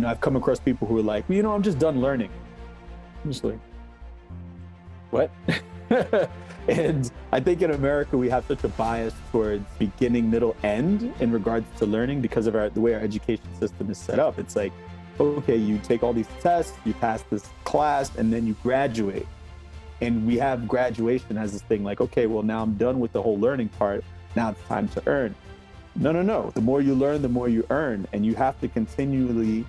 I've come across people who are like, well, I'm just done learning. I'm just like, what? And I think in America, we have such a bias towards beginning, middle, end in regards to learning because of the way our education system is set up. It's like, okay, you take all these tests, you pass this class, and then you graduate. And we have graduation as this thing like, okay, well, now I'm done with the whole learning part. Now it's time to earn. No, no, no. The more you learn, the more you earn. And you have to continually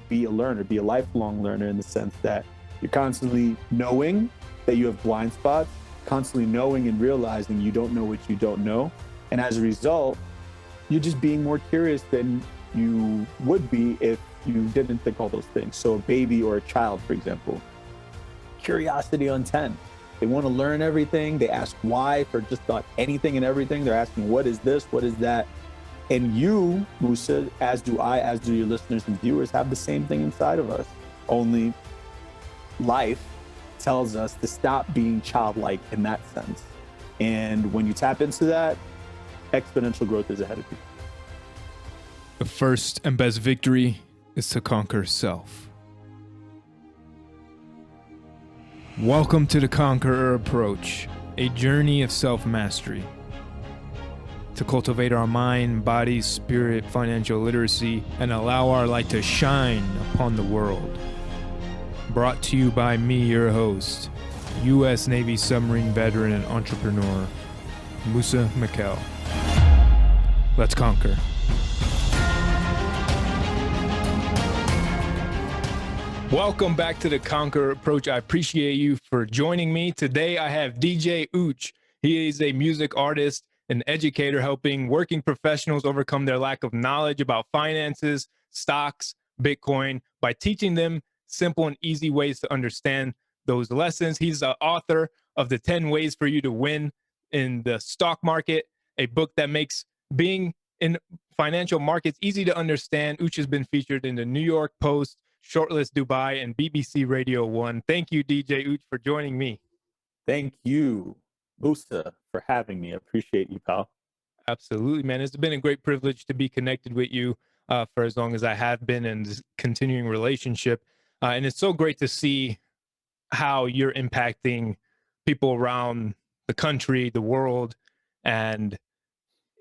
be a learner, be a lifelong learner in the sense that you're constantly knowing that you have blind spots, constantly knowing and realizing you don't know what you don't know. And as a result, you're just being more curious than you would be if you didn't think all those things. So a baby or a child, for example, curiosity on 10. They want to learn everything. They ask why for just about anything and everything. They're asking, what is this? What is that? And you, Musa, as do I, as do your listeners and viewers, have the same thing inside of us. Only life tells us to stop being childlike in that sense. And when you tap into that, exponential growth is ahead of you. The first and best victory is to conquer self. Welcome to the Conqueror Approach, a journey of self-mastery. To cultivate our mind, body, spirit, financial literacy, and allow our light to shine upon the world. Brought to you by me, your host, U.S. Navy submarine veteran and entrepreneur, Musa Mikkel. Let's conquer. Welcome back to the Conqueror Approach. I appreciate you for joining me. Today I have DJ Ooch. He is a music artist, an educator helping working professionals overcome their lack of knowledge about finances, stocks, Bitcoin by teaching them simple and easy ways to understand those lessons. He's the author of the 10 Ways for You to Win in the Stock Market, a book that makes being in financial markets easy to understand. Ooch has been featured in the New York Post, Shortlist Dubai, and BBC Radio 1. Thank you, DJ Ooch, for joining me. Thank you, Musa, for having me. I appreciate you, pal. Absolutely, man. It's been a great privilege to be connected with you for as long as I have been in this continuing relationship. And it's so great to see how you're impacting people around the country, the world, and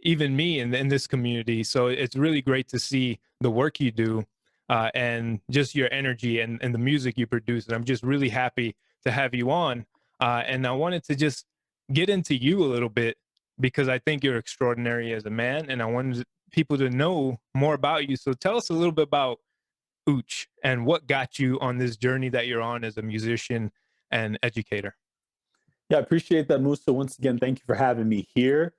even me in this community. So it's really great to see the work you do. And just your energy and the music you produce. And I'm just really happy to have you on. And I wanted to just get into you a little bit because I think you're extraordinary as a man. And I wanted people to know more about you. So tell us a little bit about Ooch and what got you on this journey that you're on as a musician and educator. Yeah, I appreciate that, Musa. Once again, thank you for having me here.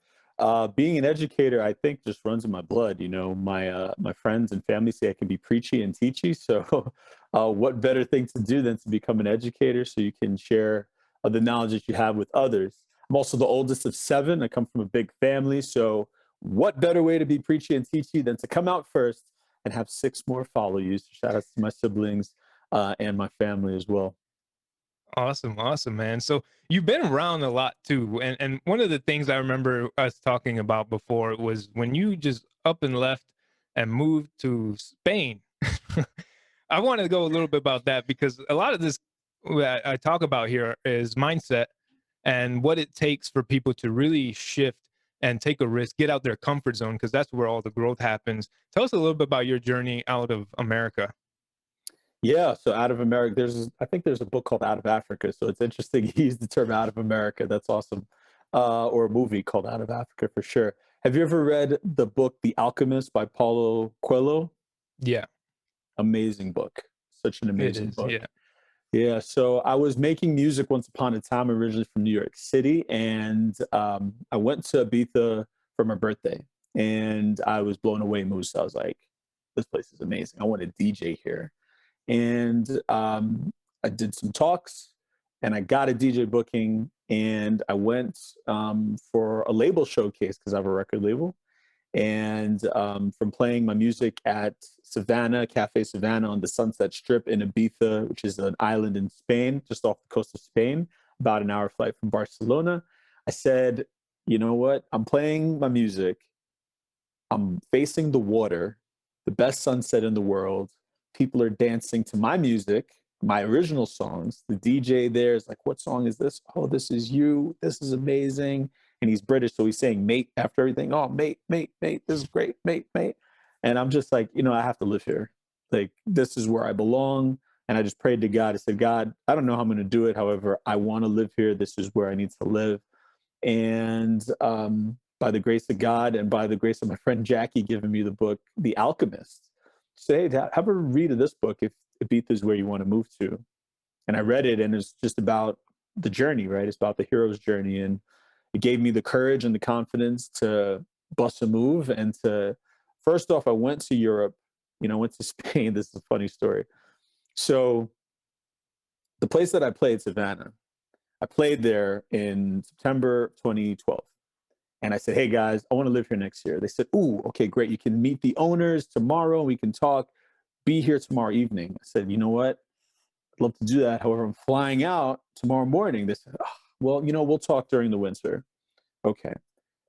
Being an educator, I think, just runs in my blood. My friends and family say I can be preachy and teachy. So, what better thing to do than to become an educator so you can share the knowledge that you have with others? I'm also the oldest of 7. I come from a big family. So, what better way to be preachy and teachy than to come out first and have 6 more follow you? So shout out to my siblings and my family as well. Awesome, man. So you've been around a lot too. And one of the things I remember us talking about before was when you just up and left and moved to Spain. I want to go a little bit about that because a lot of this that I talk about here is mindset and what it takes for people to really shift and take a risk, get out their comfort zone, because that's where all the growth happens. Tell us a little bit about your journey out of America. Yeah, so out of America, I think there's a book called Out of Africa. So it's interesting you use the term out of America. That's awesome. Or a movie called Out of Africa for sure. Have you ever read the book The Alchemist by Paulo Coelho? Yeah, Amazing book. Such an it amazing is. book. Yeah. Yeah, so I was making music once upon a time, originally from New York City, and I went to Ibiza for my birthday, and I was blown away, Moose. I was like, this place is amazing. I want to DJ here. And I did some talks and I got a DJ booking and I went for a label showcase because I have a record label. And from playing my music at Savannah, Cafe Savannah on the Sunset Strip in Ibiza, which is an island in Spain, just off the coast of Spain, about an hour flight from Barcelona, I said, you know what? I'm playing my music. I'm facing the water. the best sunset in the world. People are dancing to my music, my original songs. The DJ there is like, what song is this? Oh, this is you. This is amazing. And he's British, so he's saying mate after everything. Oh, mate, mate, mate. This is great, mate, mate. And I'm just like, I have to live here. Like, this is where I belong. And I just prayed to God. I said, God, I don't know how I'm going to do it. However, I want to live here. This is where I need to live. And by the grace of God and by the grace of my friend Jackie giving me the book, The Alchemist, say, hey, have a read of this book if Ibiza is where you want to move to. And I read it, and it's just about the journey, right? It's about the hero's journey. And it gave me the courage and the confidence to bust a move. And first off, I went to Europe, I went to Spain. This is a funny story. So the place that I played, Savannah, I played there in September 2012. And I said, hey, guys, I want to live here next year. They said, ooh, okay, great. You can meet the owners tomorrow. We can talk. Be here tomorrow evening. I said, you know what? I'd love to do that. However, I'm flying out tomorrow morning. They said, oh, well, we'll talk during the winter. Okay.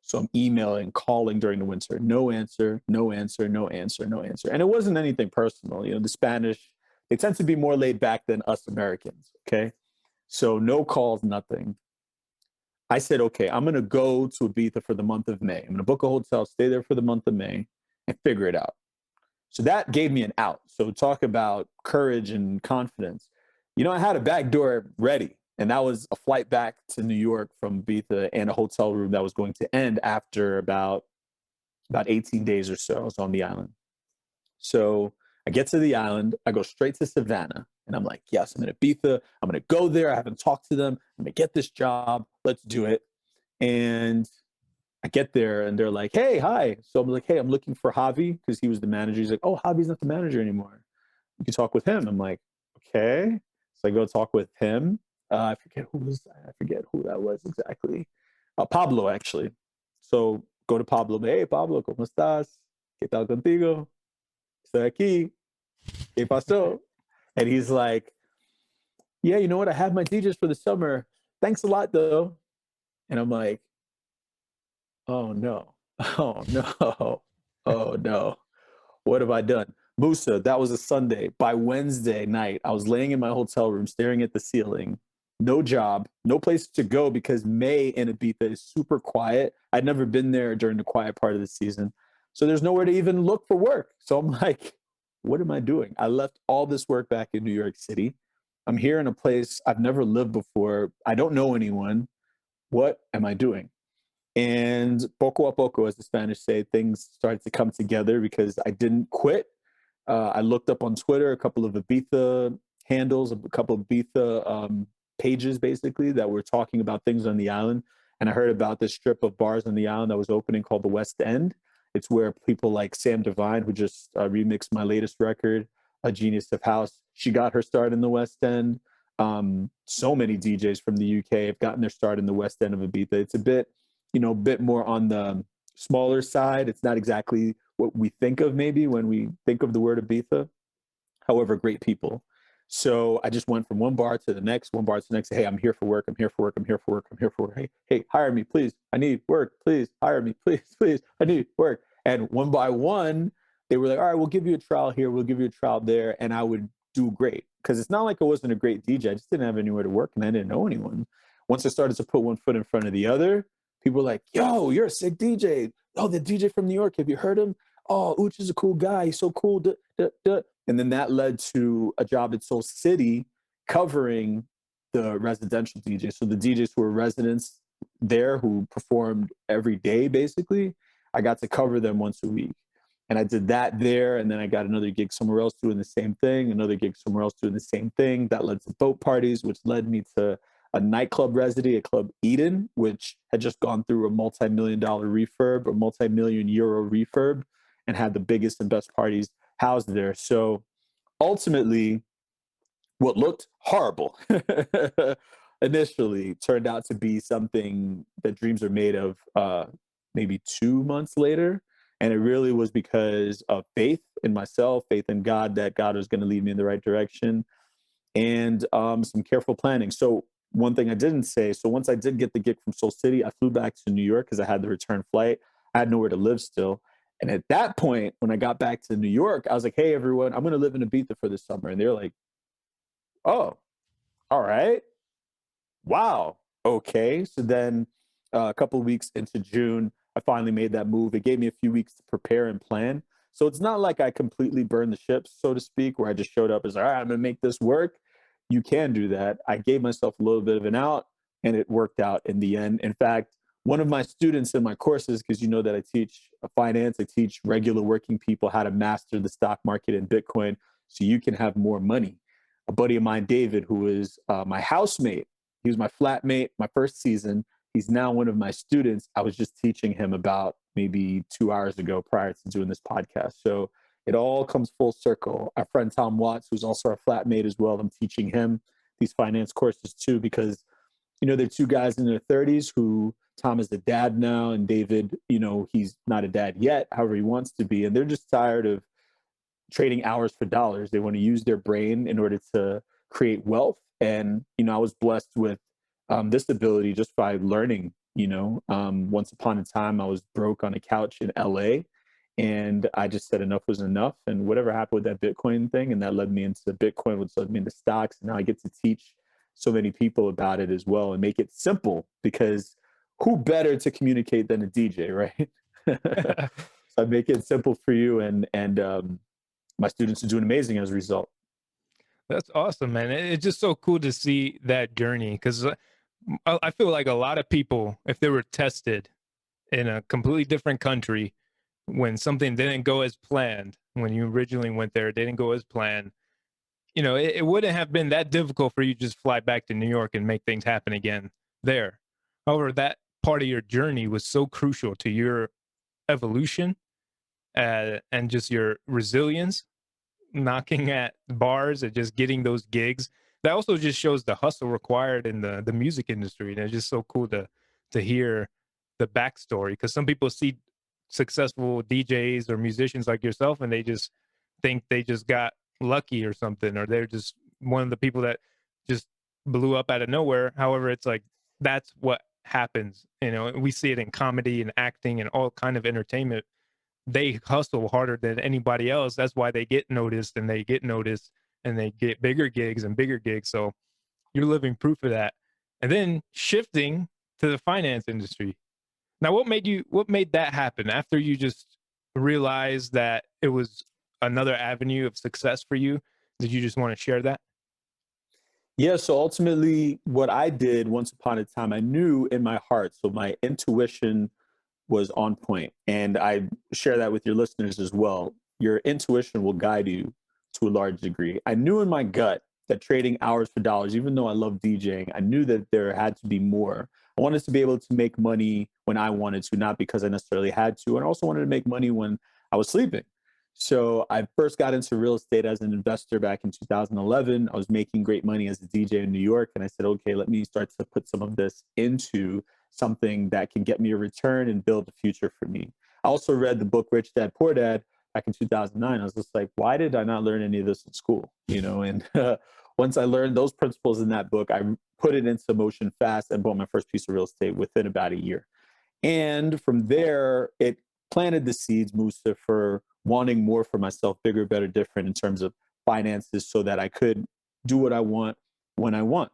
So I'm emailing, calling during the winter. No answer, no answer, no answer, no answer. And it wasn't anything personal. The Spanish, they tend to be more laid back than us Americans. Okay. So no calls, nothing. I said, okay, I'm going to go to Ibiza for the month of May. I'm going to book a hotel, stay there for the month of May, and figure it out. So that gave me an out. So talk about courage and confidence. I had a back door ready, and that was a flight back to New York from Ibiza and a hotel room that was going to end after about 18 days or so. I was on the island. So I get to the island, I go straight to Savannah, and I'm like, yes, I'm in Ibiza. I'm going to go there. I haven't talked to them. I'm going to get this job. Let's do it. And I get there, and they're like, hey, hi. So I'm like, hey, I'm looking for Javi, because he was the manager. He's like, oh, Javi's not the manager anymore. You can talk with him. I'm like, okay. So I go talk with him. I forget who that was exactly. Pablo, actually. So go to Pablo. Hey, Pablo, ¿cómo estás? ¿Qué tal contigo? Estoy aquí. ¿Qué pasó? And he's like, yeah, you know what? I have my DJs for the summer. Thanks a lot, though. And I'm like, oh, no. Oh, no. Oh, no. What have I done? Musa, that was a Sunday. By Wednesday night, I was laying in my hotel room staring at the ceiling. No job, no place to go, because May in Ibiza is super quiet. I'd never been there during the quiet part of the season. So there's nowhere to even look for work. So I'm like, what am I doing? I left all this work back in New York City. I'm here in a place I've never lived before. I don't know anyone. What am I doing? And poco a poco, as the Spanish say, things started to come together because I didn't quit. I looked up on Twitter a couple of Ibiza handles, a couple of Ibiza pages, basically, that were talking about things on the island. And I heard about this strip of bars on the island that was opening called the West End. It's where people like Sam Divine, who just remixed my latest record, A Genius of House, she got her start in the West End. So many DJs from the UK have gotten their start in the West End of Ibiza. It's a bit more on the smaller side. It's not exactly what we think of maybe when we think of the word Ibiza. However, great people. So I just went from one bar to the next, one bar to the next. Hey, I'm here for work. I'm here for work. I'm here for work. I'm here for work. Hey, hire me, please. I need work. Please hire me, please, please. I need work. And one by one, they were like, all right, we'll give you a trial here. We'll give you a trial there. And I would do great, because it's not like I wasn't a great DJ. I just didn't have anywhere to work, and I didn't know anyone. Once I started to put one foot in front of the other, people were like, yo, you're a sick DJ. Oh, the DJ from New York. Have you heard him? Oh, Uch is a cool guy. He's so cool. Duh, duh, duh. And then that led to a job at Soul City covering the residential DJs. So the DJs who were residents there who performed every day, basically, I got to cover them once a week. And I did that there. And then I got another gig somewhere else doing the same thing, another gig somewhere else doing the same thing. That led to boat parties, which led me to a nightclub residency at Club Eden, which had just gone through a multi-million-dollar refurb, or multi-million-euro refurb, and had the biggest and best parties housed there. So ultimately, what looked horrible initially turned out to be something that dreams are made of maybe 2 months later. And it really was because of faith in myself, faith in God, that God was going to lead me in the right direction, and some careful planning. So one thing I didn't say, so once I did get the gig from Soul City, I flew back to New York because I had the return flight. I had nowhere to live still. And at that point, when I got back to New York, I was like, hey, everyone, I'm going to live in Ibiza for the summer. And they're like, oh, all right. Wow. Okay. So then a couple of weeks into June, I finally made that move. It gave me a few weeks to prepare and plan. So it's not like I completely burned the ships, so to speak, where I just showed up as, all right, I'm going to make this work. You can do that. I gave myself a little bit of an out and it worked out in the end. In fact, one of my students in my courses, because you know that I teach finance, I teach regular working people how to master the stock market and Bitcoin so you can have more money. A buddy of mine, David, who is my housemate, he was my flatmate my first season. He's now one of my students. I was just teaching him about maybe 2 hours ago prior to doing this podcast. So it all comes full circle. Our friend Tom Watts, who's also our flatmate as well, I'm teaching him these finance courses too, because, they're two guys in their 30s who Tom is a dad now, and David, he's not a dad yet, however he wants to be. And they're just tired of trading hours for dollars. They want to use their brain in order to create wealth. And, I was blessed with this ability just by learning. Once upon a time, I was broke on a couch in LA, and I just said enough was enough. And whatever happened with that Bitcoin thing, and that led me into Bitcoin, which led me into stocks. And now I get to teach so many people about it as well and make it simple, because who better to communicate than a DJ, right? So I make it simple for you, and my students are doing amazing as a result. That's awesome, man. It's just so cool to see that journey, because I feel like a lot of people, if they were tested in a completely different country, when something didn't go as planned, when you originally went there, it didn't go as planned, it wouldn't have been that difficult for you to just fly back to New York and make things happen again there. However, that part of your journey was so crucial to your evolution, and just your resilience, knocking at bars and just getting those gigs. That also just shows the hustle required in the music industry. And it's just so cool to hear the backstory, because some people see successful DJs or musicians like yourself and they just think they just got lucky or something, or they're just one of the people that just blew up out of nowhere. However, it's like that's what happens. We see it in comedy and acting and all kind of entertainment. They hustle harder than anybody else. That's why they get noticed and they get noticed and they get bigger gigs and bigger gigs. So you're living proof of that. And then shifting to the finance industry. Now, what made that happen after you just realized that it was another avenue of success for you? Did you just want to share that? Yeah, so ultimately, what I did once upon a time, I knew in my heart, so my intuition was on point. And I share that with your listeners as well. Your intuition will guide you to a large degree. I knew in my gut that trading hours for dollars, even though I love DJing, I knew that there had to be more. I wanted to be able to make money when I wanted to, not because I necessarily had to. And I also wanted to make money when I was sleeping. So I first got into real estate as an investor back in 2011. I was making great money as a DJ in New York. And I said, okay, let me start to put some of this into something that can get me a return and build a future for me. I also read the book Rich Dad Poor Dad back in 2009. I was just like, why did I not learn any of this in school? And once I learned those principles in that book, I put it into motion fast and bought my first piece of real estate within about a year. And from there, it planted the seeds, Musa, for wanting more for myself, bigger, better, different in terms of finances, so that I could do what I want when I want.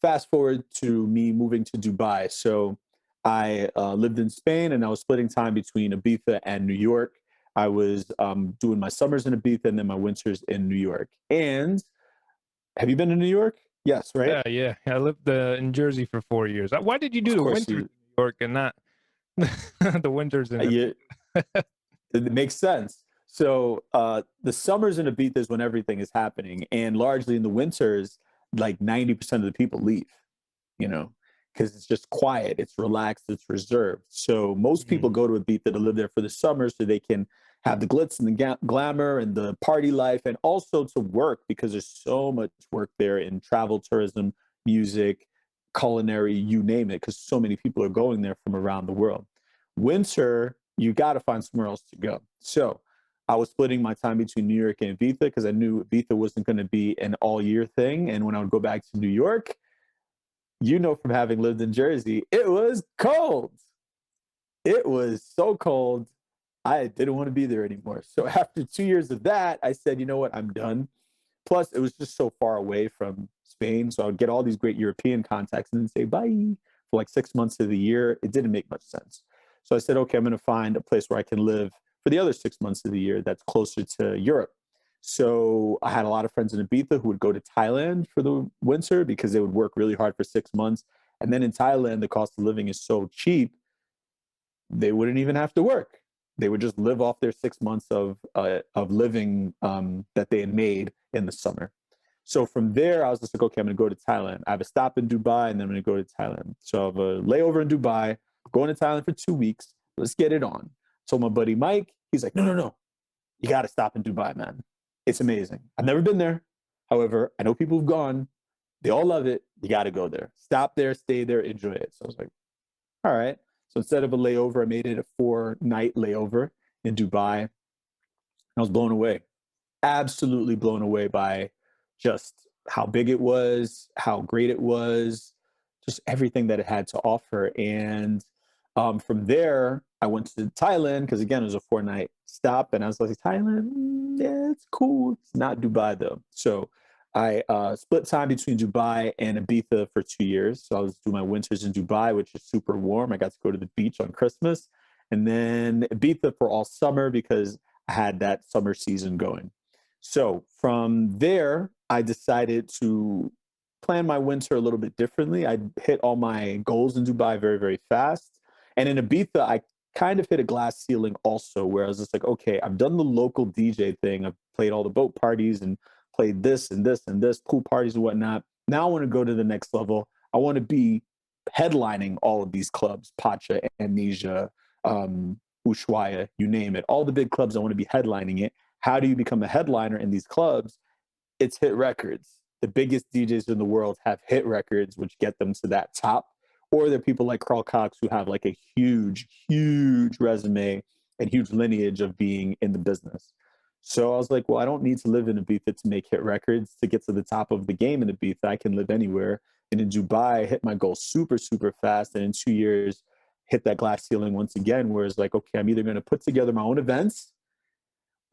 Fast forward to me moving to Dubai. So I lived in Spain, and I was splitting time between Ibiza and New York. I was doing my summers in Ibiza and then my winters in New York. And have you been to New York? Yes, right? Yeah. I lived in Jersey for 4 years. Why did you do Of the course, winters you, in New York and not the winters in you it makes sense. So the summers in Ibiza is when everything is happening, and largely in the winters, like 90% of the people leave. You know, because it's just quiet, it's relaxed, it's reserved. So most Mhm. people go to Ibiza to live there for the summer so they can have the glitz and the glamour and the party life, and also to work because there's so much work there in travel, tourism, music, culinary, you name it, because so many people are going there from around the world. Winter, you got to find somewhere else to go. So I was splitting my time between New York and Ibiza because I knew Ibiza wasn't going to be an all year thing. And when I would go back to New York, from having lived in Jersey, it was cold. It was so cold. I didn't want to be there anymore. So after 2 years of that, I said, you know what, I'm done. Plus, it was just so far away from Spain. So I would get all these great European contacts and then say bye for like 6 months of the year. It didn't make much sense. So I said, okay, I'm going to find a place where I can live for the other 6 months of the year that's closer to Europe. So I had a lot of friends in Ibiza who would go to Thailand for the winter because they would work really hard for 6 months. And then in Thailand, the cost of living is so cheap, they wouldn't even have to work. They would just live off their 6 months of living that they had made in the summer. So from there, I was just like, okay, I'm going to go to Thailand. I have a stop in Dubai, and then I'm going to go to Thailand. So I have a layover in Dubai, going to Thailand for 2 weeks. Let's get it on. So my buddy Mike, he's like, no, no, no. You got to stop in Dubai, man. It's amazing. I've never been there. However, I know people who've gone. They all love it. You got to go there. Stop there, stay there, enjoy it. So I was like, all right. So instead of a layover, I made it a 4-night layover in Dubai. I was blown away, absolutely blown away by just how big it was, how great it was, just everything that it had to offer. And from there, I went to Thailand because, again, it was a 4-night stop. And I was like, Thailand, yeah, it's cool. It's not Dubai, though. So I split time between Dubai and Ibiza for 2 years. So I was doing my winters in Dubai, which is super warm. I got to go to the beach on Christmas. And then Ibiza for all summer because I had that summer season going. So from there, I decided to plan my winter a little bit differently. I hit all my goals in Dubai very, very fast. And in Ibiza, I kind of hit a glass ceiling also, where I was just like, okay, I've done the local DJ thing. I've played all the boat parties and played this and this and this, pool parties and whatnot. Now I want to go to the next level. I want to be headlining all of these clubs, Pacha, Amnesia, Ushuaia, you name it. All the big clubs, I want to be headlining it. How do you become a headliner in these clubs? It's hit records. The biggest DJs in the world have hit records, which get them to that top. Or there are people like Carl Cox who have like a huge, huge resume and huge lineage of being in the business. So I was like, well, I don't need to live in Ibiza to make hit records to get to the top of the game in Ibiza. I can live anywhere. And in Dubai, I hit my goal super, super fast. And in 2 years, hit that glass ceiling once again, where it's like, okay, I'm either going to put together my own events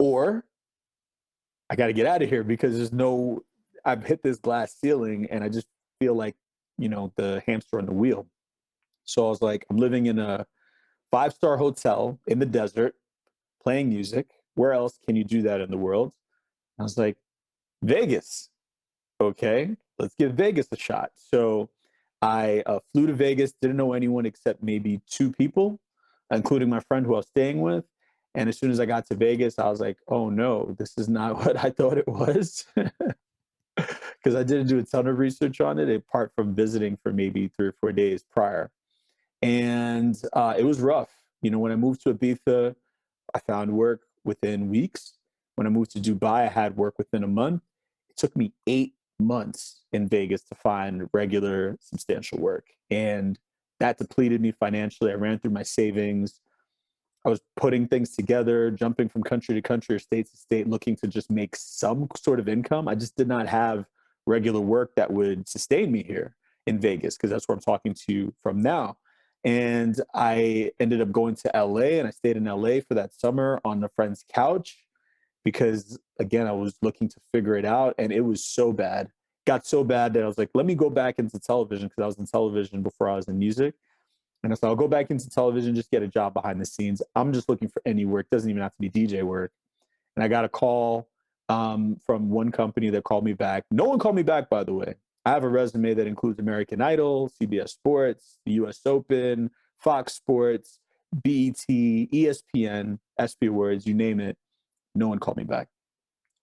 or I got to get out of here because I've hit this glass ceiling and I just feel like, the hamster on the wheel. So I was like, I'm living in a 5-star hotel in the desert, playing music. Where else can you do that in the world? I was like, Vegas. Okay, let's give Vegas a shot. So I flew to Vegas, didn't know anyone except maybe 2 people, including my friend who I was staying with. And as soon as I got to Vegas, I was like, oh no, this is not what I thought it was. Because I didn't do a ton of research on it, apart from visiting for maybe 3 or 4 days prior. And it was rough. When I moved to Ibiza, I found work within weeks. When I moved to Dubai, I had work within a month. It took me 8 months in Vegas to find regular, substantial work. And that depleted me financially. I ran through my savings. I was putting things together, jumping from country to country or state to state, looking to just make some sort of income. I just did not have regular work that would sustain me here in Vegas, because that's where I'm talking to you from now. And I ended up going to LA, and I stayed in LA for that summer on a friend's couch because, again, I was looking to figure it out. And it was so bad, got so bad that I was like, let me go back into television, because I was in television before I was in music. And I said, I'll go back into television, just get a job behind the scenes. I'm just looking for any work. Doesn't even have to be DJ work. And I got a call from one company that called me back. No one called me back, by the way. I have a resume that includes American Idol, CBS Sports, the US Open, Fox Sports, BET, ESPN, ESPY Awards, you name it. No one called me back.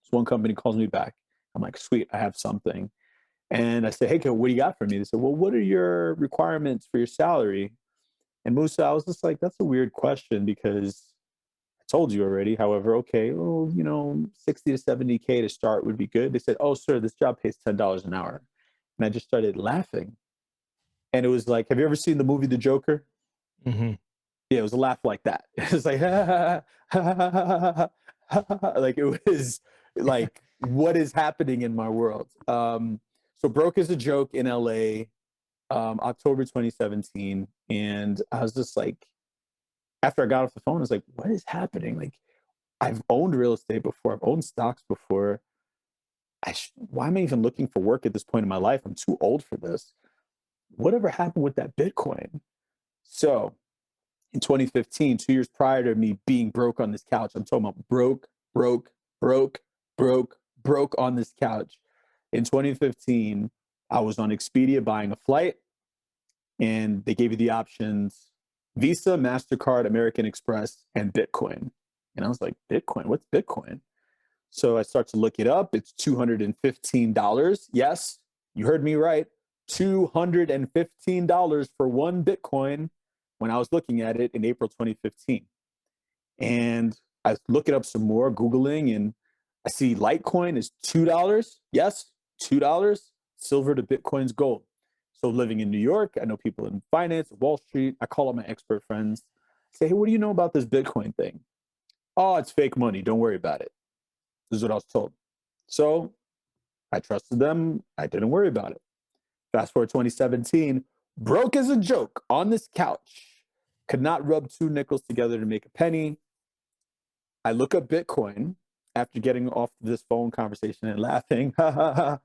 So one company calls me back. I'm like, sweet, I have something. And I said, hey, what do you got for me? They said, well, what are your requirements for your salary? And Musa, I was just like, that's a weird question because I told you already. However, okay, well, 60 to 70K to start would be good. They said, oh, sir, this job pays $10 an hour. And I just started laughing. And it was like, have you ever seen the movie The Joker? Mm-hmm. Yeah, it was a laugh like that. It was like, ha, ha, ha, ha, ha, ha. Like it was like, what is happening in my world? So broke as a joke in LA, October 2017. And I was just like, after I got off the phone, I was like, what is happening? Like, I've owned real estate before, I've owned stocks before. Why am I even looking for work at this point in my life? I'm too old for this. Whatever happened with that Bitcoin? So in 2015, 2 years prior to me being broke on this couch, I'm talking about broke, broke, broke, broke, broke on this couch. In 2015, I was on Expedia buying a flight, and they gave you the options Visa, MasterCard, American Express, and Bitcoin. And I was like, Bitcoin? What's Bitcoin? So I start to look it up. It's $215. Yes, you heard me right. $215 for one Bitcoin when I was looking at it in April 2015. And I look it up some more, Googling, and I see Litecoin is $2. Yes, $2. Silver to Bitcoin's gold. So living in New York, I know people in finance, Wall Street. I call up my expert friends. I say, hey, what do you know about this Bitcoin thing? Oh, it's fake money. Don't worry about it. This is what I was told. So I trusted them. I didn't worry about it. Fast forward 2017, broke as a joke on this couch. Could not rub two nickels together to make a penny. I look up Bitcoin after getting off this phone conversation and laughing, like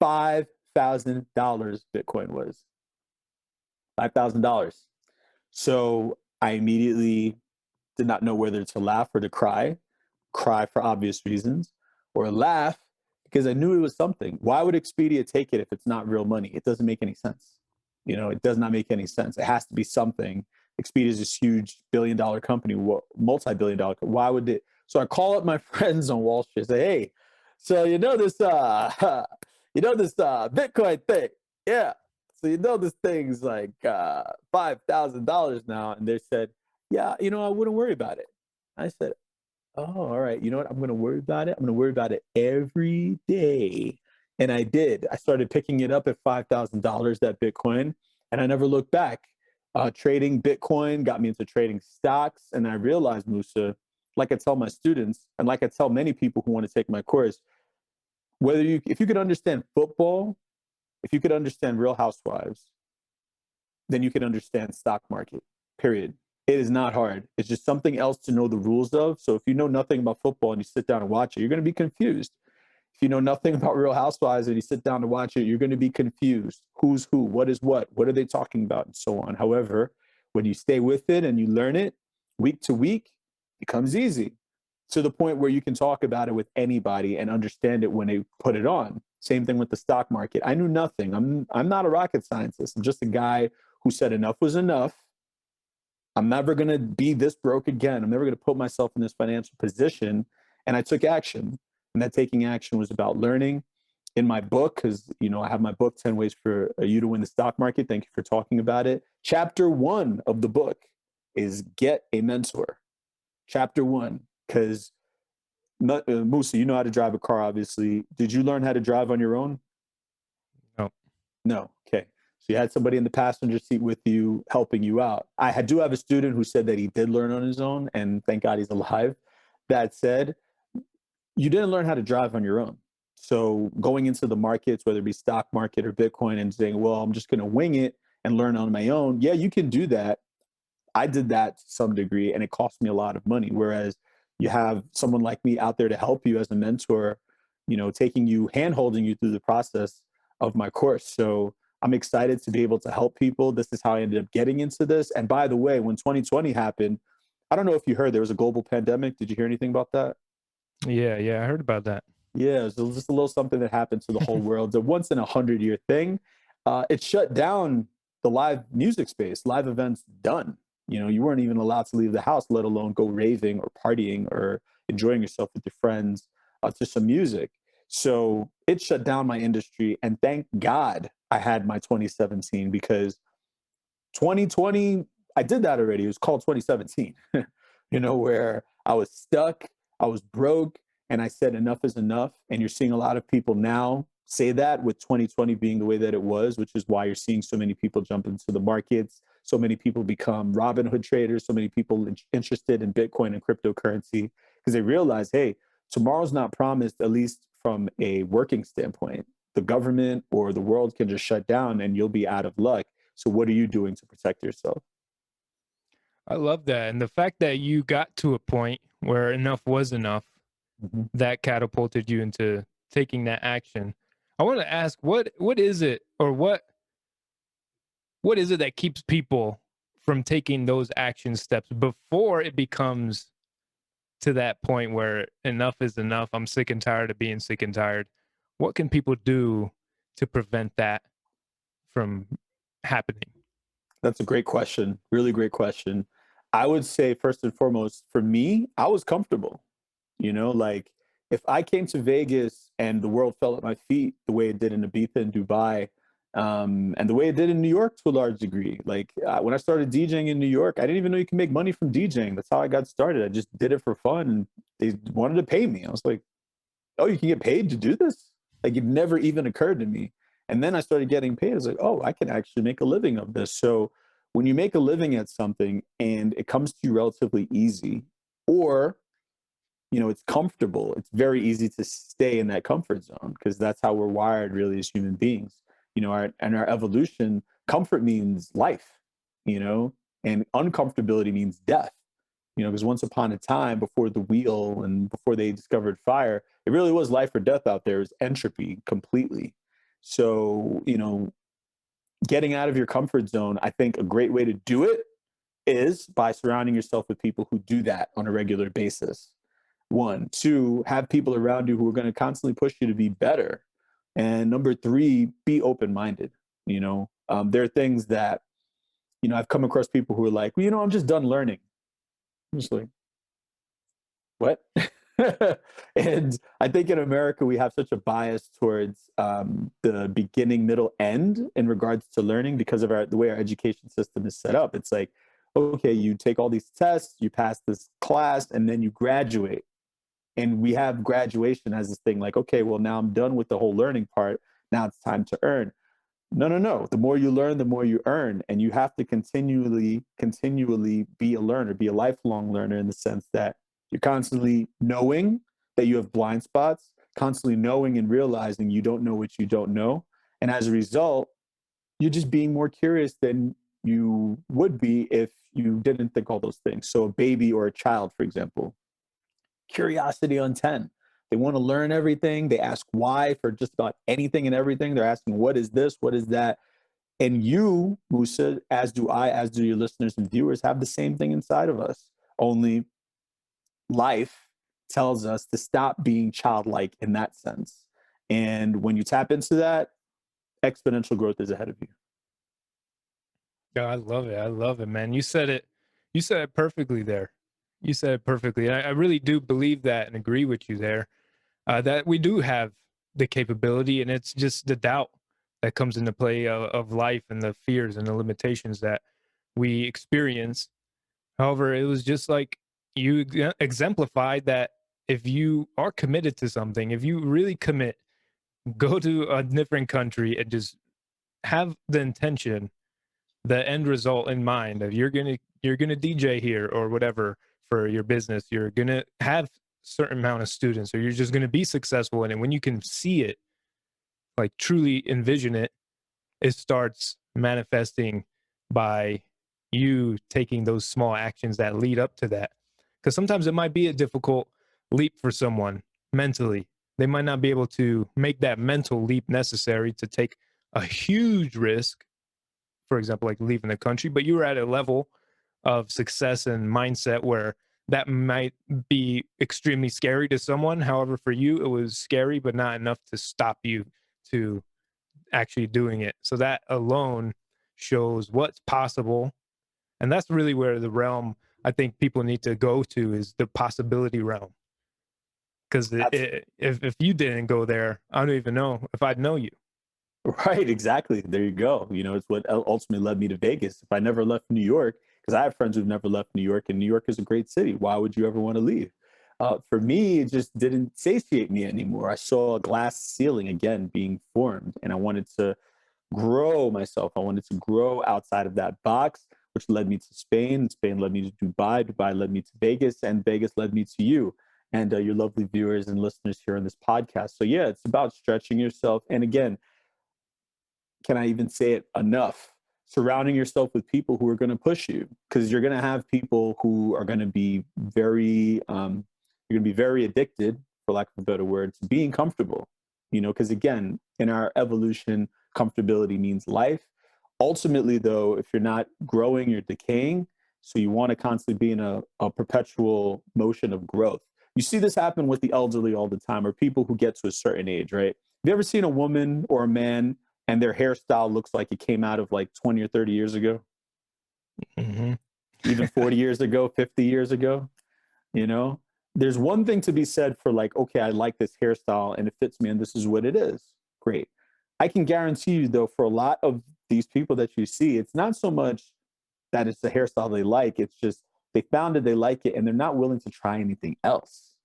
$5,000 Bitcoin was. $5,000. So I immediately did not know whether to laugh or to cry for obvious reasons, or laugh because I knew it was something. Why would Expedia take it if it's not real money? It doesn't make any sense. It does not make any sense. It has to be something. Expedia is this huge billion-dollar company, multi-billion-dollar. Why would it? So I call up my friends on Wall Street, say, hey, so this, Bitcoin thing, yeah. So this thing's like $5,000 now, and they said, yeah, I wouldn't worry about it. I said, oh, all right. You know what? I'm going to worry about it. I'm going to worry about it every day. And I did. I started picking it up at $5,000, that Bitcoin, and I never looked back. Trading Bitcoin got me into trading stocks. And I realized, Musa, like I tell my students, and like I tell many people who want to take my course, if you could understand football, if you could understand Real Housewives, then you can understand stock market, period. It is not hard. It's just something else to know the rules of. So if you know nothing about football and you sit down and watch it, you're going to be confused. If you know nothing about Real Housewives and you sit down to watch it, you're going to be confused. Who's who? What is what? What are they talking about? And so on. However, when you stay with it and you learn it week to week, it becomes easy to the point where you can talk about it with anybody and understand it when they put it on. Same thing with the stock market. I knew nothing. I'm not a rocket scientist. I'm just a guy who said enough was enough. I'm never going to be this broke again. I'm never going to put myself in this financial position. And I took action. And that taking action was about learning. In my book, because I have my book, 10 Ways for You to Win the Stock Market. Thank you for talking about it. Chapter 1 of the book is get a mentor. Chapter 1, because Musa, you know how to drive a car, obviously. Did you learn how to drive on your own? No. No. Okay. So you had somebody in the passenger seat with you, helping you out. I do have a student who said that he did learn on his own, and thank God he's alive. That said, you didn't learn how to drive on your own. So going into the markets, whether it be stock market or Bitcoin, and saying, well, I'm just going to wing it and learn on my own. Yeah, you can do that. I did that to some degree, and it cost me a lot of money. Whereas you have someone like me out there to help you as a mentor, taking you, hand-holding you through the process of my course. So I'm excited to be able to help people. This is how I ended up getting into this. And by the way, when 2020 happened, I don't know if you heard, there was a global pandemic. Did you hear anything about that? Yeah, I heard about that. Yeah, it was just a little something that happened to the whole world. It's a once in 100-year thing. It shut down the live music space, live events done. You weren't even allowed to leave the house, let alone go raving or partying or enjoying yourself with your friends to some music. So it shut down my industry. And thank God I had my 2017, because 2020, I did that already. It was called 2017, where I was stuck, I was broke, and I said enough is enough. And you're seeing a lot of people now say that, with 2020 being the way that it was, which is why you're seeing so many people jump into the markets, so many people become Robinhood traders, so many people interested in Bitcoin and cryptocurrency, because they realize, hey, tomorrow's not promised, at least from a working standpoint. The government or the world can just shut down and you'll be out of luck. So what are you doing to protect yourself? I love that. And the fact that you got to a point where enough was enough, Mhm. that catapulted you into taking that action. I want to ask what is it, or what is it that keeps people from taking those action steps before it becomes to that point where enough is enough? I'm sick and tired of being sick and tired. What can people do to prevent that from happening? That's a great question. Really great question. I would say first and foremost, for me, I was comfortable. Like if I came to Vegas and the world fell at my feet the way it did in Ibiza and Dubai, and the way it did in New York to a large degree. Like when I started DJing in New York, I didn't even know you can make money from DJing. That's how I got started. I just did it for fun, and they wanted to pay me. I was like, "Oh, you can get paid to do this?" Like it never even occurred to me. And then I started getting paid. I was like, "Oh, I can actually make a living of this." So when you make a living at something and it comes to you relatively easy, or it's comfortable. It's very easy to stay in that comfort zone because that's how we're wired really as human beings. Our evolution, comfort means life, you know, and uncomfortability means death. Because once upon a time, before the wheel and before they discovered fire, it really was life or death out there. It was entropy completely. So, getting out of your comfort zone, I think a great way to do it is by surrounding yourself with people who do that on a regular basis. One, two, have people around you who are going to constantly push you to be better. And number three, be open minded. There are things that, I've come across people who are like, well, I'm just done learning. I'm just like, what? And I think in America, we have such a bias towards the beginning, middle, end in regards to learning because of the way our education system is set up. It's like, okay, you take all these tests, you pass this class, and then you graduate, and we have graduation as this thing like, okay, well, now I'm done with the whole learning part. Now it's time to earn. No, no, no. The more you learn, the more you earn. And you have to continually be a learner, be a lifelong learner in the sense that you're constantly knowing that you have blind spots, constantly knowing and realizing you don't know what you don't know. And as a result, you're just being more curious than you would be if you didn't think all those things. So a baby or a child, for example, curiosity on 10. They want to learn everything. They ask why for just about anything and everything. They're asking, what is this? What is that? And you, Musa, as do I, as do your listeners and viewers, have the same thing inside of us. Only life tells us to stop being childlike in that sense. And when you tap into that, exponential growth is ahead of you. Yeah, I love it. I love it, man. You said it perfectly there. You said it perfectly. And I really do believe that and agree with you there. That we do have the capability, and it's just the doubt that comes into play of life and the fears and the limitations that we experience. However, it was just like you exemplified that if you are committed to something, if you really commit, go to a different country and just have the intention, the end result in mind of you're gonna DJ here or whatever for your business. You're gonna have certain amount of students, or you're just gonna be successful in it. When you can see it, like truly envision it, it starts manifesting by you taking those small actions that lead up to that. Because sometimes it might be a difficult leap for someone mentally. They might not be able to make that mental leap necessary to take a huge risk, for example, like leaving the country, but you were at a level of success and mindset where that might be extremely scary to someone. However, for you, it was scary, but not enough to stop you to actually doing it. So that alone shows what's possible. And that's really where the realm I think people need to go to is the possibility realm. Because if you didn't go there, I don't even know if I'd know you. Right, exactly. There you go. It's what ultimately led me to Vegas. If I never left New York, because I have friends who've never left New York, and New York is a great city. Why would you ever want to leave? For me, it just didn't satiate me anymore. I saw a glass ceiling again being formed, and I wanted to grow myself. I wanted to grow outside of that box, which led me to Spain. Spain led me to Dubai. Dubai led me to Vegas, and Vegas led me to you and your lovely viewers and listeners here on this podcast. So yeah, it's about stretching yourself. And again, can I even say it enough? surrounding yourself with people who are going to push you, because you're going to have people who are going to be you're going to be very addicted, for lack of a better word, to being comfortable. Because again, in our evolution, comfortability means life. Ultimately, though, if you're not growing, you're decaying. So you want to constantly be in a perpetual motion of growth. You see this happen with the elderly all the time, or people who get to a certain age, right? Have you ever seen a woman or a man and their hairstyle looks like it came out of like 20 or 30 years ago, Mm-hmm. even 40 years ago, 50 years ago? You know, there's one thing to be said for like, okay, I like this hairstyle and it fits me and this is what it is. Great. I can guarantee you, though, for a lot of these people that you see, it's not so much that it's the hairstyle they like. It's just they found it, they like it, and they're not willing to try anything else.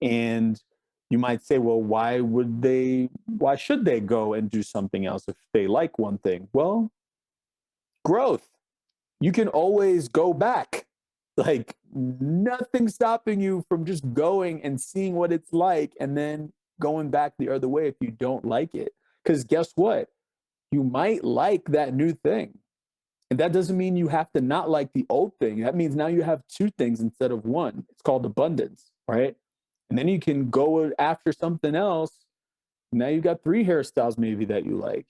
And you might say, well, why should they go and do something else if they like one thing? Well, growth. You can always go back. Like, nothing stopping you from just going and seeing what it's like and then going back the other way if you don't like it. Because guess what? You might like that new thing. And that doesn't mean you have to not like the old thing. That means now you have two things instead of one. It's called abundance, right? And then you can go after something else. Now you got three hairstyles maybe that you like.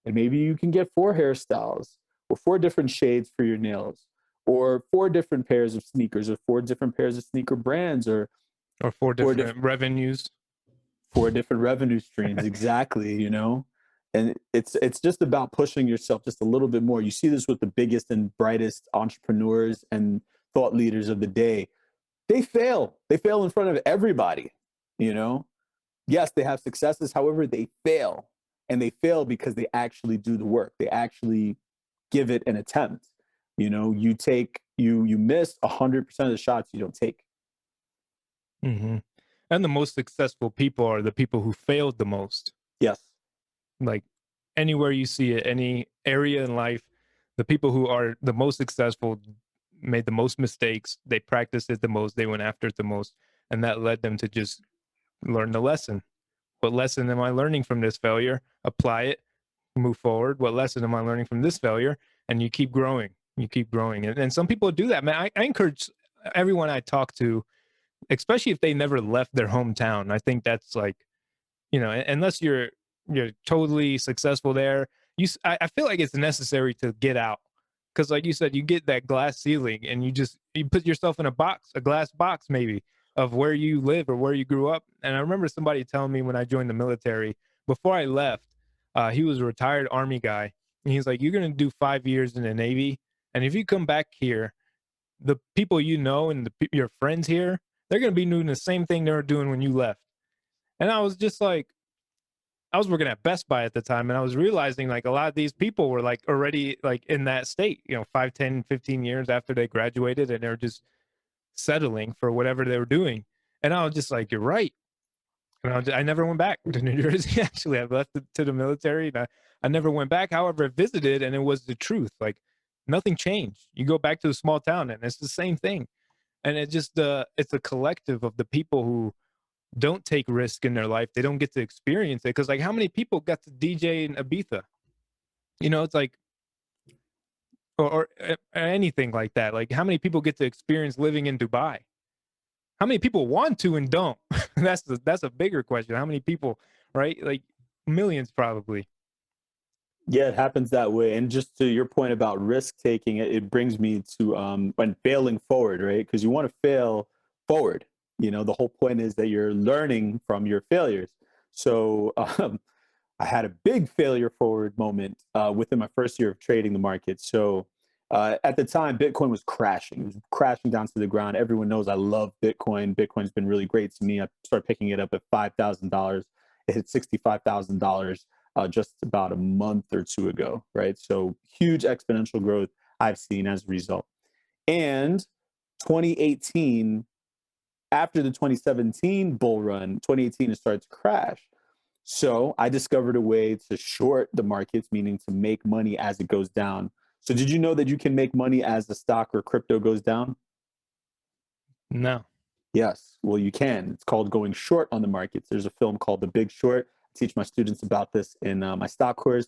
And maybe you can get four hairstyles or four different shades for your nails or four different pairs of sneakers or four different pairs of sneaker brands or Four four, different revenues. four different revenue streams. Exactly. And it's just about pushing yourself just a little bit more. You see this with the biggest and brightest entrepreneurs and thought leaders of the day. They fail in front of everybody. you know yes, they have successes, however they fail, and they fail because they actually do the work. They actually give it an attempt. You miss 100% of the shots you don't take. Mm-hmm. And the most successful people are the people who failed the most. Yes. Like anywhere you see it, any area in life, the people who are the most successful made the most mistakes. They practiced it the most. They went after it the most. And that led them to just learn the lesson. What lesson am I learning from this failure? Apply it, move forward. What lesson am I learning from this failure? And you keep growing. You keep growing. And some people do that, man. I encourage everyone I talk to, especially if they never left their hometown. I think that's like, unless you're totally successful there, I feel like it's necessary to get out. Because like you said, you get that glass ceiling and you put yourself in a glass box maybe of where you live or where you grew up. And I remember somebody telling me when I joined the military, before I left, he was a retired Army guy. And he's like, you're going to do 5 years in the Navy. And if you come back here, the people and your friends here, they're going to be doing the same thing they were doing when you left. And I was just like, I was working at Best Buy at the time, and I was realizing like a lot of these people were like already like in that state, 5, 10, 15 years after they graduated, and they're just settling for whatever they were doing. And I was just like, you're right. And I never went back to New Jersey. Actually, I left to the military, and I never went back. However, I visited, and it was the truth. Like nothing changed. You go back to a small town, and it's the same thing. And it just it's a collective of the people who don't take risk in their life. They don't get to experience it. Because like how many people got to DJ in Ibiza? It's like or anything like that. Like how many people get to experience living in Dubai? How many people want to and don't? That's a bigger question. How many people, right? Like millions probably. Yeah, it happens that way. And just to your point about risk taking, it brings me to when failing forward, right? Because you want to fail forward. The whole point is that you're learning from your failures. So I had a big failure forward moment within my first year of trading the market. So at the time, Bitcoin was crashing. It was crashing down to the ground. Everyone knows I love Bitcoin. Bitcoin's been really great to me. I started picking it up at $5,000. It hit $65,000 just about a month or two ago, right? So huge exponential growth I've seen as a result. And 2018, after the 2017 bull run, 2018 it started to crash. So I discovered a way to short the markets, meaning to make money as it goes down. So did you know that you can make money as the stock or crypto goes down? No. Yes, well, you can. It's called going short on the markets. There's a film called The Big Short. I teach my students about this in my stock course,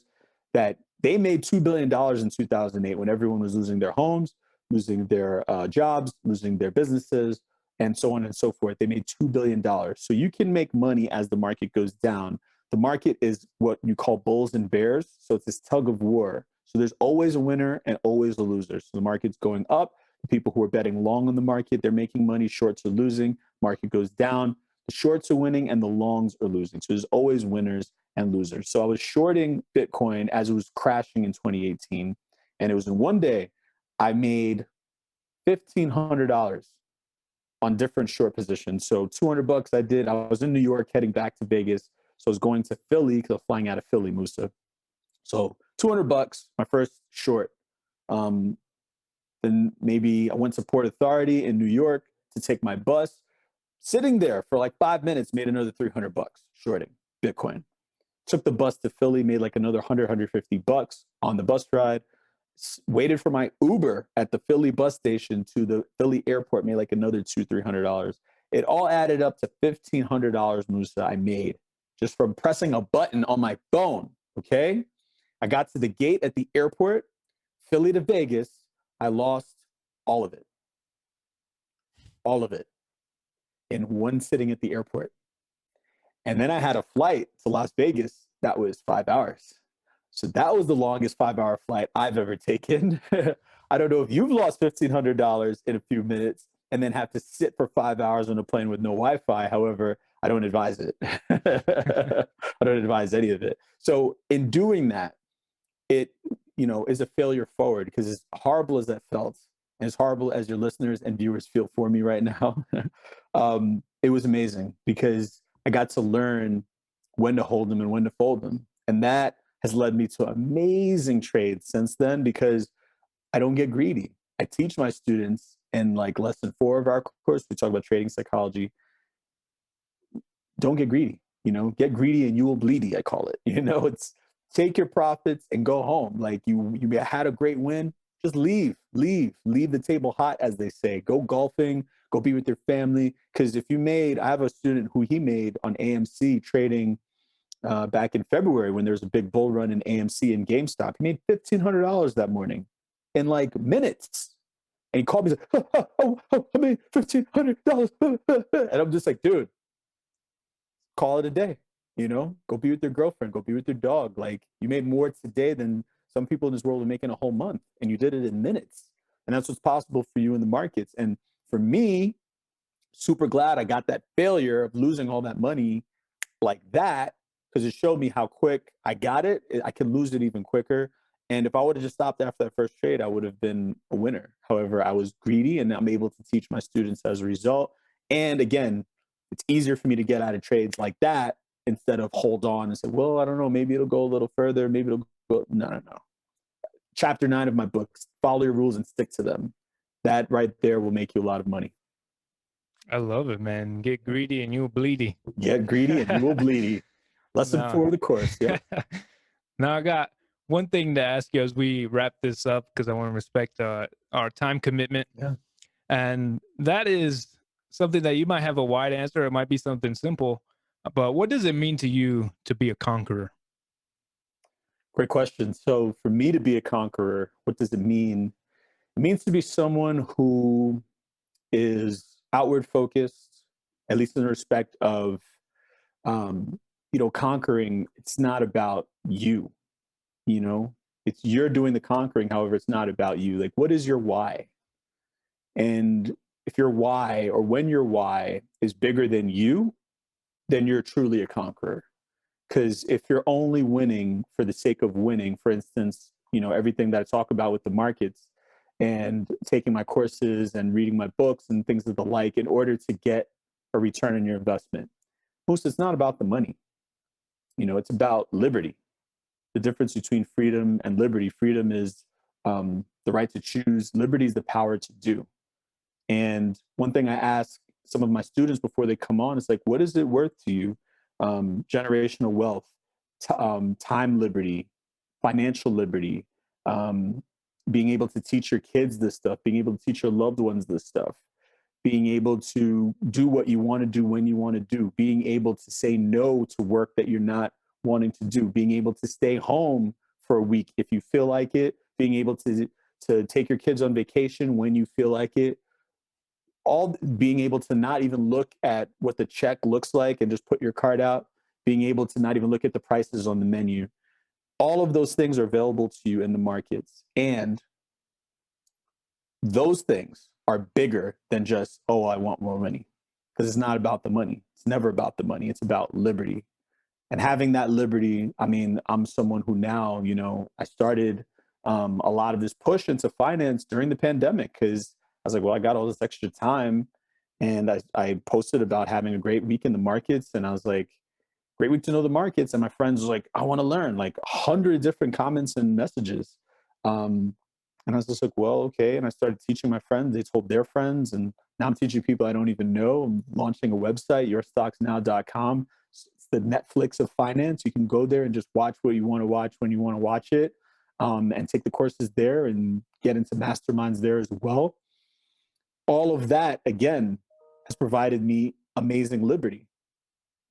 that They made $2 billion in 2008 when everyone was losing their homes, losing their jobs, losing their businesses, and so on and so forth. They made $2 billion. So you can make money as the market goes down. The market is what you call bulls and bears. So it's this tug of war. So there's always a winner and always a loser. So the market's going up. The people who are betting long on the market, they're making money. Shorts are losing. Market goes down. The shorts are winning and the longs are losing. So there's always winners and losers. So I was shorting Bitcoin as it was crashing in 2018. And it was in one day, I made $1,500 on different short positions. So $200 I did. I was in New York heading back to Vegas. So I was going to Philly because I was flying out of Philly, Musa. So $200, my first short. Then maybe I went to Port Authority in New York to take my bus. Sitting there for like 5 minutes, made another $300 shorting Bitcoin. Took the bus to Philly, made like another $150 on the bus ride. Waited for my Uber at the Philly bus station to the Philly airport, made like another $200-300. It all added up to $1,500, Musa, I made just from pressing a button on my phone. Okay. I got to the gate at the airport, Philly to Vegas. I lost all of it. All of it in one sitting at the airport. And then I had a flight to Las Vegas that was 5 hours. So that was the longest 5-hour flight I've ever taken. I don't know if you've lost $1,500 in a few minutes and then have to sit for 5 hours on a plane with no Wi-Fi. However, I don't advise it. I don't advise any of it. So in doing that, it, is a failure forward, because as horrible as that felt, and as horrible as your listeners and viewers feel for me right now, it was amazing because I got to learn when to hold them and when to fold them. And that has led me to amazing trades since then, because I don't get greedy. I teach my students in like lesson 4 of our course, we talk about trading psychology. Don't get greedy, get greedy and you will bleedy, I call it. It's take your profits and go home. Like you had a great win, just leave the table hot, as they say. Go golfing, go be with your family. Because if I have a student who he made on AMC trading back in February when there was a big bull run in AMC and GameStop. He made $1,500 that morning in like minutes. And he called me, he's like, I made $1,500. And I'm just like, dude, call it a day. Go be with your girlfriend, go be with your dog. Like, you made more today than some people in this world are making a whole month, and you did it in minutes. And that's what's possible for you in the markets. And for me, super glad I got that failure of losing all that money like that, because it showed me how quick I got it. I could lose it even quicker. And if I would have just stopped after that first trade, I would have been a winner. However, I was greedy, and I'm able to teach my students as a result. And again, it's easier for me to get out of trades like that instead of hold on and say, well, I don't know, maybe it'll go a little further. Maybe it'll go. No. Chapter 9 of my book, follow your rules and stick to them. That right there will make you a lot of money. I love it, man. Get greedy and you'll bleedy. Get greedy and you will bleedy. Lesson 4 of the course. Yeah. Now I got one thing to ask you as we wrap this up, because I want to respect our time commitment. Yeah. And that is something that you might have a wide answer. It might be something simple, but what does it mean to you to be a conqueror? Great question. So for me to be a conqueror, what does it mean? It means to be someone who is outward focused, at least in respect of, conquering. It's not about you, it's you're doing the conquering. However, it's not about you. Like, what is your why? And if your why, or when your why is bigger than you, then you're truly a conqueror. Because if you're only winning for the sake of winning, for instance, everything that I talk about with the markets and taking my courses and reading my books and things of the like in order to get a return on your investment. Most, it's not about the money. It's about liberty. The difference between freedom and liberty. Freedom is the right to choose. Liberty is the power to do. And one thing I ask some of my students before they come on is like, what is it worth to you? Generational wealth, time liberty, financial liberty, being able to teach your kids this stuff, being able to teach your loved ones this stuff, being able to do what you want to do when you want to do, being able to say no to work that you're not wanting to do, being able to stay home for a week if you feel like it, being able to take your kids on vacation when you feel like it, all being able to not even look at what the check looks like and just put your card out, being able to not even look at the prices on the menu. All of those things are available to you in the markets. And those things are bigger than just, oh, I want more money. Because it's not about the money. It's never about the money. It's about liberty. And having that liberty, I mean, I'm someone who now, you know, I started a lot of this push into finance during the pandemic because I was like, well, I got all this extra time. And I posted about having a great week in the markets. And I was like, great week to know the markets. And my friends was like, I want to learn, like 100 different comments and messages. And I was just like, well, okay. And I started teaching my friends. They told their friends. And now I'm teaching people I don't even know. I'm launching a website, yourstocksnow.com. It's the Netflix of finance. You can go there and just watch what you want to watch when you want to watch it, and take the courses there and get into masterminds there as well. All of that, again, has provided me amazing liberty.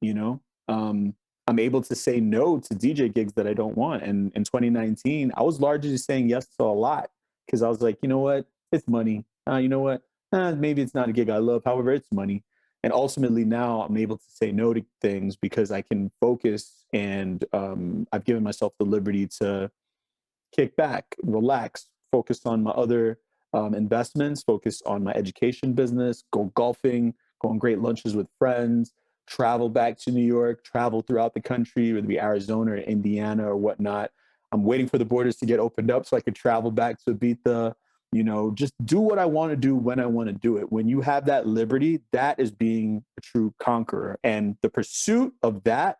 You know, I'm able to say no to DJ gigs that I don't want. And in 2019, I was largely saying yes to a lot because I was like, you know what, it's money. You know what, maybe it's not a gig I love. However, it's money. And ultimately now I'm able to say no to things because I can focus, and I've given myself the liberty to kick back, relax, focus on my other investments, focus on my education business, go golfing, go on great lunches with friends, travel back to New York, travel throughout the country, whether it be Arizona or Indiana or whatnot. I'm waiting for the borders to get opened up so I could travel back to Ibiza, you know, just do what I want to do when I want to do it. When you have that liberty, that is being a true conqueror. And the pursuit of that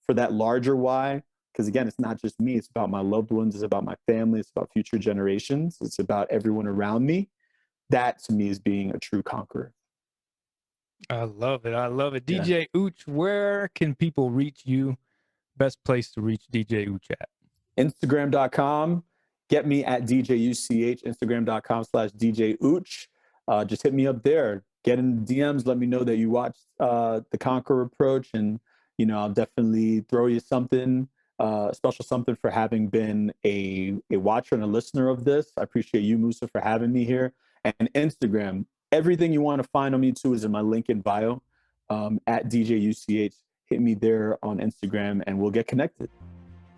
for that larger why, because again, it's not just me, it's about my loved ones, it's about my family, it's about future generations, it's about everyone around me. That to me is being a true conqueror. I love it. I love it. Yeah. DJ Ooch, where can people reach you? Best place to reach DJ Ooch at? Instagram.com. Get me at DJUCH, Instagram.com/DJ Ooch. Just hit me up there. Get in the DMs. Let me know that you watched the Conqueror Approach. And, you know, I'll definitely throw you something, a special something for having been a watcher and a listener of this. I appreciate you, Musa, for having me here. And Instagram, everything you want to find on me too is in my link in bio, at DJUCH. Hit me there on Instagram and we'll get connected.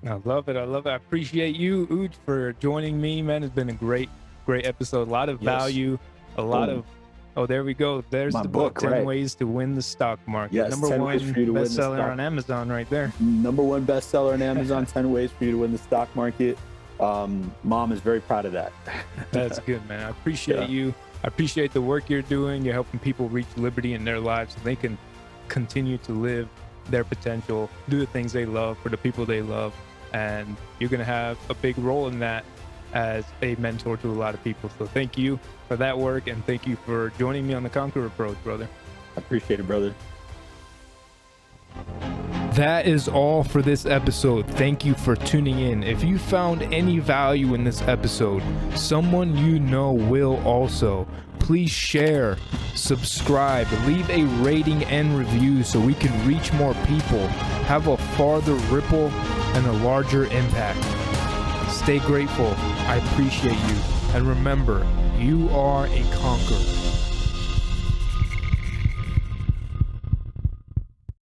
I love it. I love it. I appreciate you, Ooch, for joining me, man. It's been a great episode. A lot of value, a lot of, there we go. There's my the book, 10 right? Ways to Win the Stock Market. Yes, Number 10 one ways for you to win the bestseller stock. on Amazon right there. Number one bestseller on Amazon, 10 Ways for You to Win the Stock Market. Mom is very proud of that. That's good, man. I appreciate you. I appreciate the work you're doing. You're helping people reach liberty in their lives so they can continue to live their potential, do the things they love for the people they love. And you're going to have a big role in that as a mentor to a lot of people. So thank you for that work. And thank you for joining me on the Conqueror Approach, brother. I appreciate it, brother. That is all for this episode. Thank you for tuning in. If you found any value in this episode, someone you know will also. Please share, subscribe, leave a rating and review so we can reach more people, have a farther ripple, and a larger impact. Stay grateful. I appreciate you. And remember, you are a conqueror.